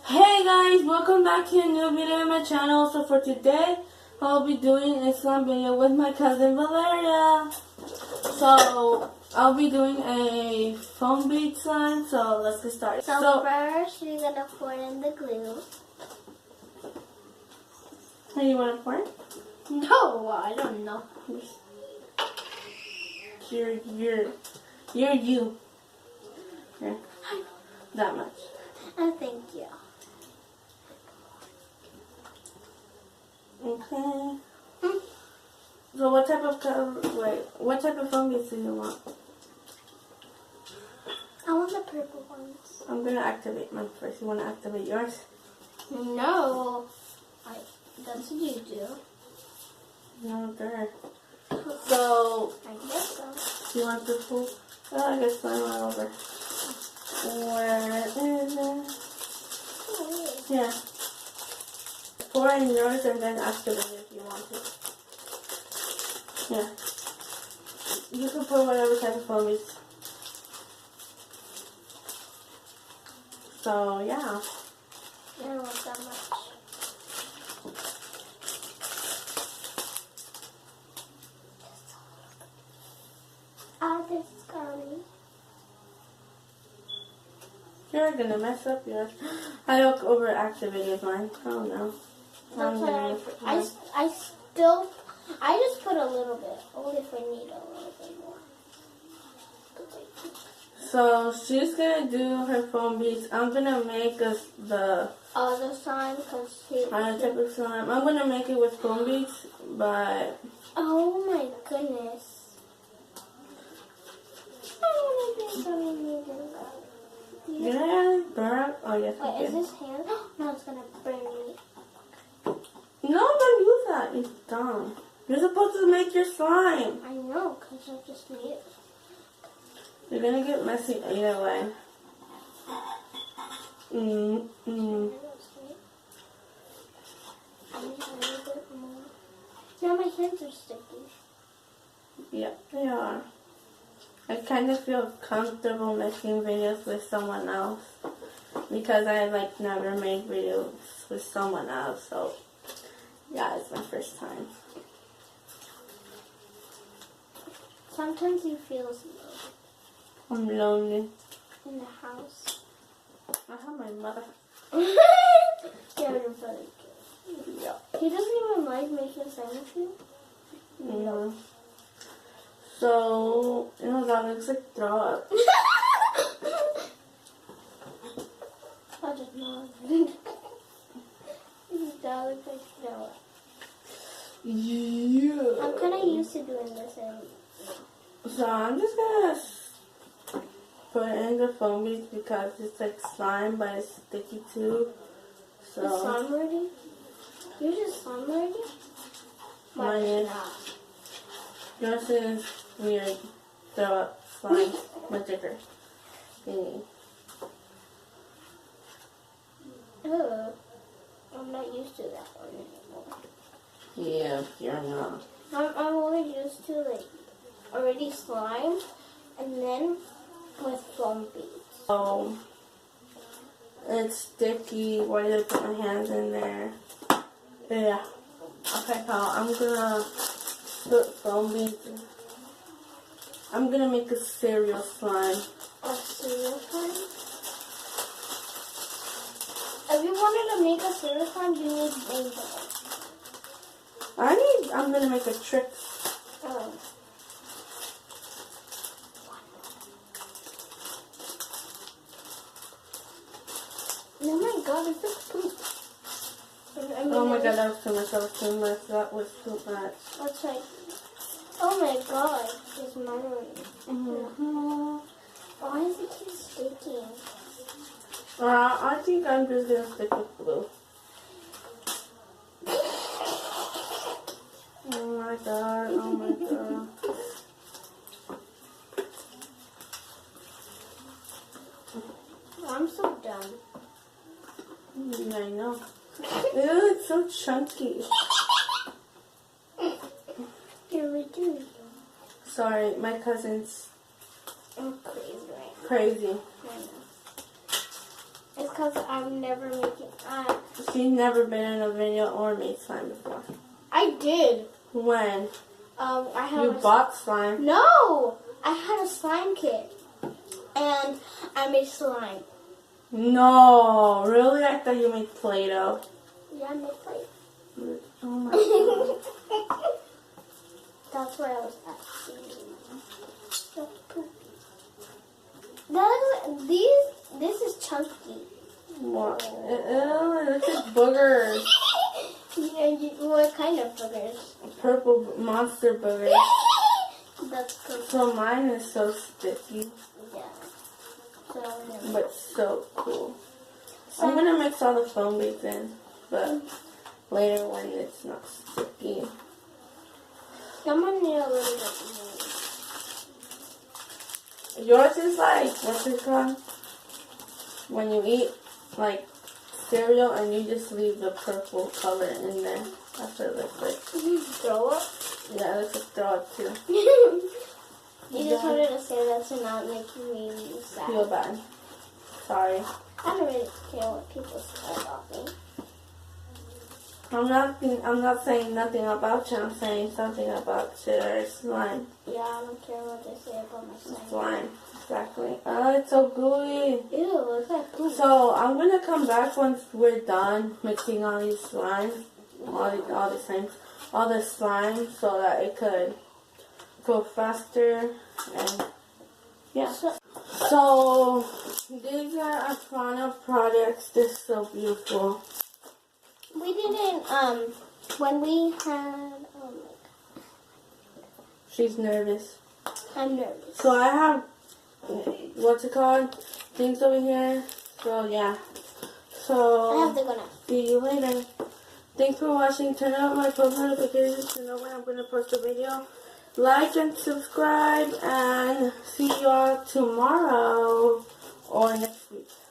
Hey guys, welcome back to a new video on my channel. So for today, I'll be doing a slime video with my cousin Valeria. So I'll be doing a foam bead slime. So let's get started. So first, we're gonna pour in the glue. How you want to pour it? No, I don't know. You're you. Here, that much. Thank you. Okay. So what type of what type of foam beads do you want? I want the purple ones. I'm gonna activate mine first. You wanna activate yours? No, that's what you do. No, there. So I guess so. you want to pull? Oh, I guess slime all over. Where is it? Yeah. Pour in yours and then activate it if you want to. Yeah. You can put whatever type of foam is. So yeah. I don't want that much. This is curly. You're gonna mess up yours. I look overactivated mine. Oh no. That's why I just put a little bit, only if I need a little bit more. So she's gonna do her foam beads. I'm gonna make us the Other slime, because other type of slime. I'm gonna make it with foam beads, but oh my goodness. yeah, burn. Oh yes. Wait, is this hand? No, it's gonna burn me. No, don't use that. It's dumb. You're supposed to make your slime. I know, because I just made it. You're gonna get messy either way. I need a little bit more. Now my hands are sticky. Yeah, they are. I kind of feel comfortable making videos with someone else because I never made videos with someone else. So yeah, it's my first time. Sometimes you feel slow I'm lonely. in the house. I have my mother. Yeah, you're very good. Yeah. He doesn't even like making slime with you? No. So, that looks like throw up. I just know. That looks like throw up. Yeah. I'm kind of used to doing this. So I'm just gonna put in the foam beads because it's like slime, but it's sticky too. So Is slime ready? Yours is slime ready? mine is. Yours is weird. Throw up slime magicker thingy. Ugh. I'm not used to that one anymore. Yeah, you're not. I'm only used to already slime and then with foam beads. So it's sticky. Why did I put my hands in there? Yeah. Okay, pal. I'm gonna put foam beads in. I'm gonna make a cereal slime. A cereal slime? If you wanted to make a cereal slime, you need rainbow. I'm gonna make a trick. Oh. Oh my god, it's like poop. Oh my god, that was too much. That was too much. That was too much. That's right. Oh my god, it's memory. Mm-hmm. Why does it keep sticking? I think I'm just gonna stick with blue. Oh my god. Oh my god. I'm so done. Yeah, I know. Ew, it's so chunky. Here we do. Sorry, my cousin's I'm crazy right now. crazy. I know. It's because I'm never making She's never been in a video or made slime before. I did. When? I had You bought slime. No! I had a slime kit. And I made slime. No, really? I thought you made Play-Doh. Yeah, I made play. Oh my god. That's where I was at. This is chunky. What? Ew, this is boogers. What kind of boogers? Purple monster boogers. That's cool. So mine is so sticky, Yeah. So, but so cool. I'm gonna mix all the foam beads in, but later when it's not sticky. I'm gonna need a little bit more. Yours is like, what's it called? When you eat like cereal and you just leave the purple color in there. That's what it looks like. Throw up? Yeah, it looks like throw up too. You just wanted to say that to not make me sad. Feel bad. Sorry. I don't really care what people say about me. I'm not saying nothing about you. I'm saying something about your slime. Yeah, I don't care what they say about my slime. Slime. Exactly. Oh, it's so gooey. Ew, it's like poop. So I'm gonna come back once we're done mixing all these slime, all these things, all the slime, so that it could go faster and yeah. So these are our final products. They're so beautiful. We didn't, when we had, oh my god. She's nervous. I'm nervous. So I have, what's it called? Things over here. So yeah. So I have to go now. see you later. Thanks for watching. Turn on my post notifications to know when I'm going to post a video. Like and subscribe, and see y'all tomorrow or next week.